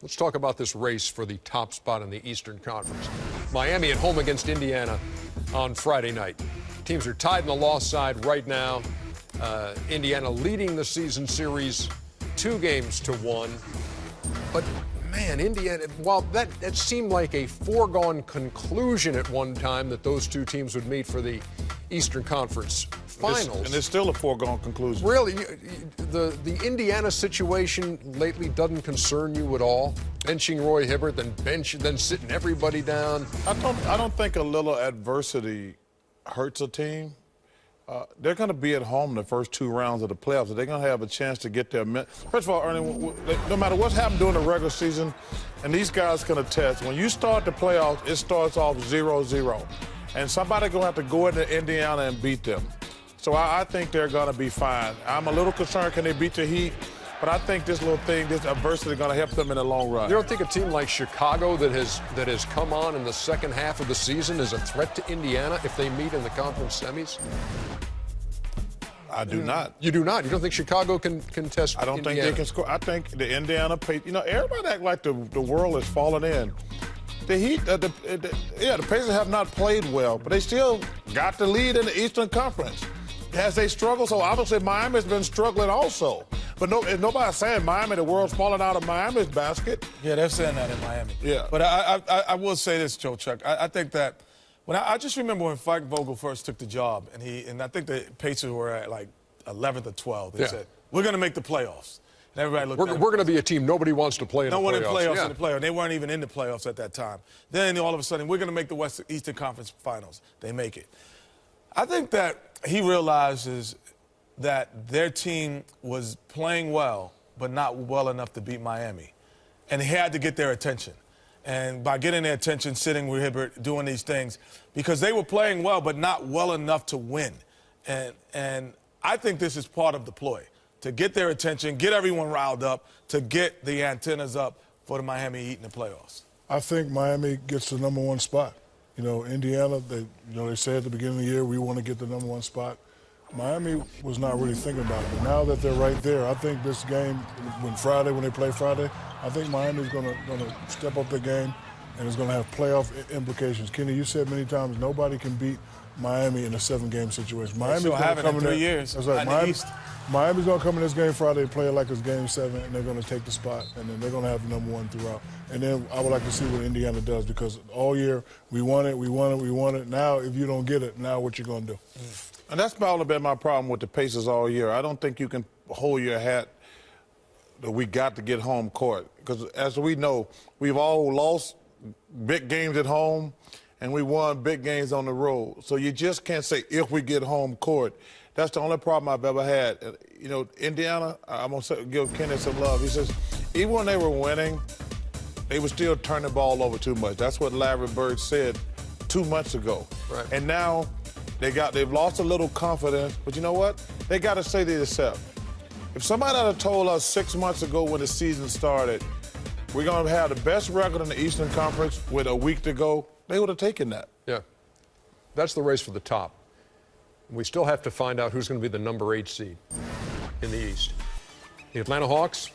Let's talk about this race for the top spot in the Eastern Conference. Miami at home against Indiana on Friday night. Teams are tied in the loss side right now. Indiana leading the season series 2-1. But, man, Indiana, while that seemed like a foregone conclusion at one time that those two teams would meet for the Eastern Conference Finals. And it's still a foregone conclusion. Really, the Indiana situation lately doesn't concern you at all? Benching Roy Hibbert, then sitting everybody down. I don't think a little adversity hurts a team. They're going to be at home the first 2 rounds of the playoffs. So they're going to have a chance to get their First of all, Ernie, no matter what's happened during the regular season, and these guys can attest, when you start the playoffs, it starts off 0-0. And somebody's going to have to go into Indiana and beat them. So I think they're going to be fine. I'm a little concerned, can they beat the Heat? But I think this little thing, this adversity, is going to help them in the long run. You don't think a team like Chicago that has come on in the second half of the season is a threat to Indiana if they meet in the conference semis? I do not. You do not? You don't think Chicago can contest I don't Indiana? think they can score. I think the Indiana Pacers, everybody act like the world is falling in. The Heat, the Pacers have not played well, but they still got the lead in the Eastern Conference. As they struggle, so obviously Miami's been struggling also. But nobody's saying Miami, the world's falling out of Miami's basket. Yeah, they're saying that in Miami. Yeah. But I will say this, Joe Chuck. I think that I just remember when Frank Vogel first took the job, and I think the Pacers were at like 11th or 12th. They said, we're going to make the playoffs. And everybody looked We're going to be a team nobody wants to play in the playoffs. No one in playoffs in the playoffs. They weren't even in the playoffs at that time. Then all of a sudden, we're going to make the Eastern Conference Finals. They make it. I think that he realizes that their team was playing well, but not well enough to beat Miami. And he had to get their attention. And by getting their attention, sitting with Hibbert, doing these things, because they were playing well, but not well enough to win. And I think this is part of the ploy, to get their attention, get everyone riled up, to get the antennas up for the Miami Heat in the playoffs. I think Miami gets the #1 spot. Indiana, they say at the beginning of the year, we want to get the #1 spot. Miami was not really thinking about it. But now that they're right there, I think this game, when they play Friday, I think Miami's going to step up their game, and it's going to have playoff implications. Kenny, you said many times nobody can beat Miami in a 7-game situation. Miami's going to come in 3 years. That's right. Miami's going to come in this game Friday and play it like it's Game 7, and they're going to take the spot, and then they're going to have the #1 throughout. And then I would like to see what Indiana does, because all year we won it. Now, if you don't get it, now what you going to do? And that's probably been my problem with the Pacers all year. I don't think you can hold your hat that we got to get home court. Because as we know, we've all lost big games at home, and we won big games on the road. So you just can't say if we get home court. That's the only problem I've ever had. Indiana, I'm going to give Kenny some love. He says, even when they were winning, they were still turning the ball over too much. That's what Larry Bird said 2 months ago. Right. And now they've lost a little confidence. But you know what? They got to say to themselves, if somebody had told us 6 months ago when the season started, we're going to have the best record in the Eastern Conference with a week to go, they would have taken that. Yeah. That's the race for the top. We still have to find out who's going to be the #8 seed in the East. The Atlanta Hawks,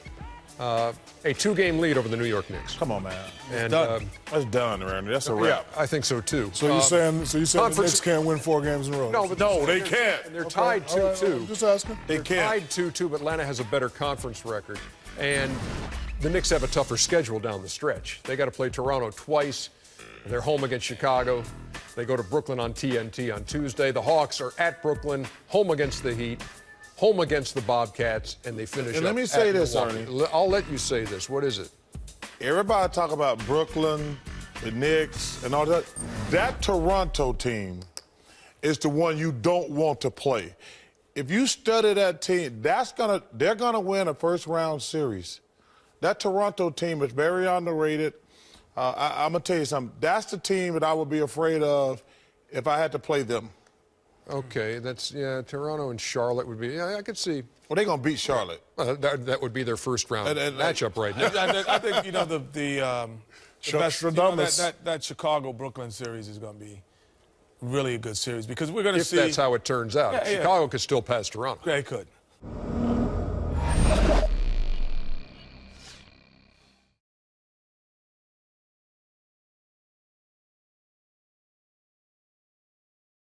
a 2-game lead over the New York Knicks. Come on, man. And that's done, Randy. That's a wrap. Yeah, I think so too. So you're saying the Knicks can't win 4 games in a row? No, they can't. And they're tied 2-2. Just asking. They can't. Tied 2-2, but Atlanta has a better conference record. And the Knicks have a tougher schedule down the stretch. They got to play Toronto twice. They're home against Chicago. They go to Brooklyn on TNT on Tuesday. The Hawks are at Brooklyn, home against the Heat, home against the Bobcats, and they finish And up let me say at this, Milwaukee. Ernie. I'll let you say this. What is it? Everybody talk about Brooklyn, the Knicks, and all that. That Toronto team is the one you don't want to play. If you study that team, they're gonna win a first-round series. That Toronto team is very underrated. I'm going to tell you something. That's the team that I would be afraid of if I had to play them. Okay, Toronto and Charlotte would be, I could see. Well, they're going to beat Charlotte. That would be their first-round matchup right now. I think, that Chicago-Brooklyn series is going to be really a good series, because we're going to see. If that's how it turns out. Chicago could still pass Toronto. They could.